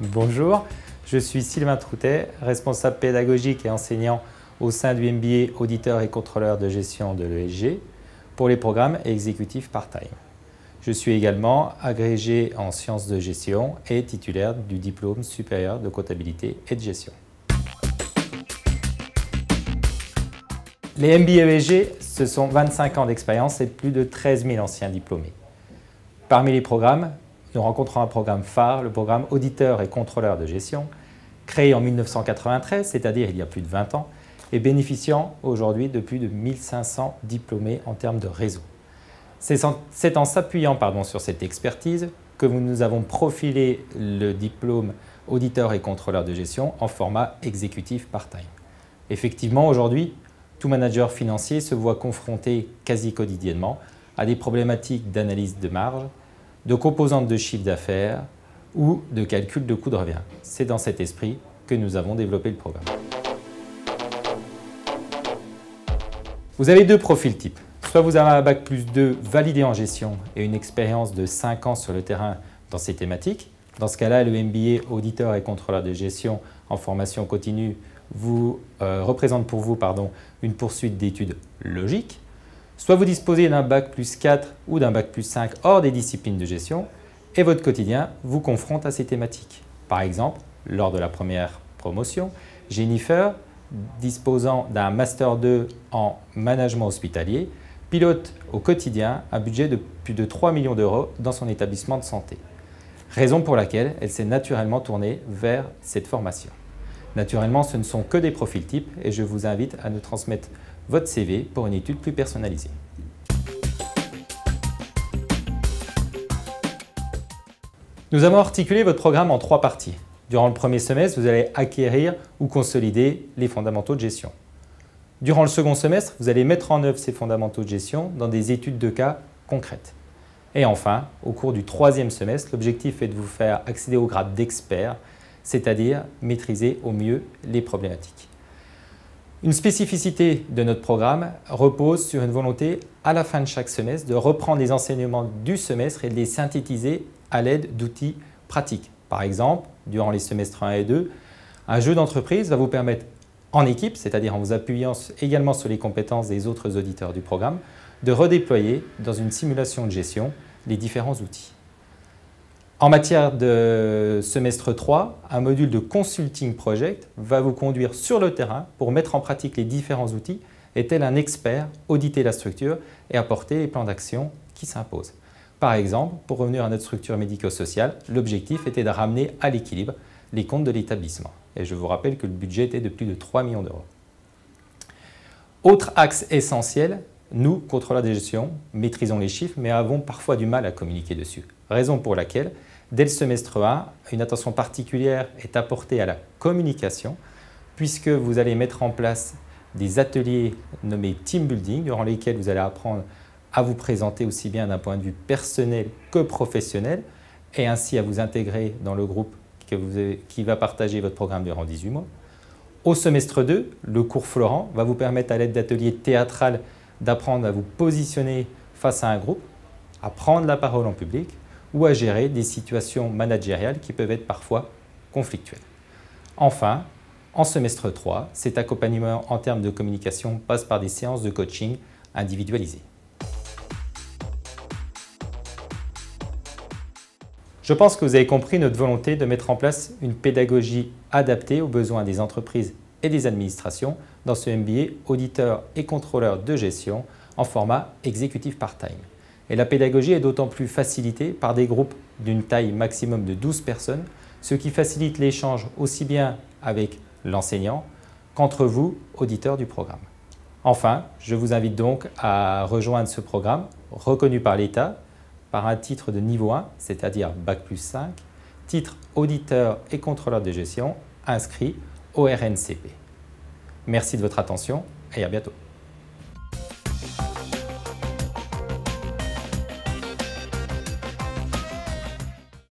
Bonjour, je suis Sylvain Troutet, responsable pédagogique et enseignant au sein du MBA Auditeur et Contrôleur de gestion de l'ESG pour les programmes exécutifs part-time. Je suis également agrégé en sciences de gestion et titulaire du diplôme supérieur de comptabilité et de gestion. Les MBA ESG, ce sont 25 ans d'expérience et plus de 13 000 anciens diplômés. Parmi les programmes, nous rencontrons un programme phare, le programme Auditeur et Contrôleur de gestion, créé en 1993, c'est-à-dire il y a plus de 20 ans, et bénéficiant aujourd'hui de plus de 1500 diplômés en termes de réseau. C'est en s'appuyant sur cette expertise que nous avons profilé le diplôme Auditeur et Contrôleur de gestion en format exécutif part-time. Effectivement, aujourd'hui, tout manager financier se voit confronté quasi quotidiennement à des problématiques d'analyse de marge, de composantes de chiffre d'affaires ou de calcul de coût de revient. C'est dans cet esprit que nous avons développé le programme. Vous avez deux profils types. Soit vous avez un Bac+2 validé en gestion et une expérience de 5 ans sur le terrain dans ces thématiques. Dans ce cas-là, le MBA Auditeur et Contrôleur de gestion en formation continue représente pour vous une poursuite d'études logiques. Soit vous disposez d'un Bac+4 ou d'un Bac+5 hors des disciplines de gestion et votre quotidien vous confronte à ces thématiques. Par exemple, lors de la première promotion, Jennifer, disposant d'un Master 2 en management hospitalier, pilote au quotidien un budget de plus de 3 millions d'euros dans son établissement de santé. Raison pour laquelle elle s'est naturellement tournée vers cette formation. Naturellement, ce ne sont que des profils types et je vous invite à nous transmettre votre CV pour une étude plus personnalisée. Nous avons articulé votre programme en 3 parties. Durant le premier semestre, vous allez acquérir ou consolider les fondamentaux de gestion. Durant le second semestre, vous allez mettre en œuvre ces fondamentaux de gestion dans des études de cas concrètes. Et enfin, au cours du troisième semestre, l'objectif est de vous faire accéder au grade d'expert, c'est-à-dire maîtriser au mieux les problématiques. Une spécificité de notre programme repose sur une volonté à la fin de chaque semestre de reprendre les enseignements du semestre et de les synthétiser à l'aide d'outils pratiques. Par exemple, durant les semestres 1 et 2, un jeu d'entreprise va vous permettre en équipe, c'est-à-dire en vous appuyant également sur les compétences des autres auditeurs du programme, de redéployer dans une simulation de gestion les différents outils. En matière de semestre 3, un module de Consulting Project va vous conduire sur le terrain pour mettre en pratique les différents outils et tel un expert, auditer la structure et apporter les plans d'action qui s'imposent. Par exemple, pour revenir à notre structure médico-sociale, l'objectif était de ramener à l'équilibre les comptes de l'établissement. Et je vous rappelle que le budget était de plus de 3 millions d'euros. Autre axe essentiel, nous, contrôleurs de gestion, maîtrisons les chiffres mais avons parfois du mal à communiquer dessus. Raison pour laquelle, dès le semestre 1, une attention particulière est apportée à la communication puisque vous allez mettre en place des ateliers nommés Team Building durant lesquels vous allez apprendre à vous présenter aussi bien d'un point de vue personnel que professionnel et ainsi à vous intégrer dans le groupe qui va partager votre programme durant 18 mois. Au semestre 2, le cours Florent va vous permettre à l'aide d'ateliers théâtrales d'apprendre à vous positionner face à un groupe, à prendre la parole en public ou à gérer des situations managériales qui peuvent être parfois conflictuelles. Enfin, en semestre 3, cet accompagnement en termes de communication passe par des séances de coaching individualisées. Je pense que vous avez compris notre volonté de mettre en place une pédagogie adaptée aux besoins des entreprises et des administrations dans ce MBA Auditeur et Contrôleur de gestion en format exécutif part-time. Et la pédagogie est d'autant plus facilitée par des groupes d'une taille maximum de 12 personnes, ce qui facilite l'échange aussi bien avec l'enseignant qu'entre vous, auditeurs du programme. Enfin, je vous invite donc à rejoindre ce programme reconnu par l'État par un titre de niveau 1, c'est-à-dire Bac+5, titre Auditeur et Contrôleur de gestion inscrit au RNCP. Merci de votre attention et à bientôt.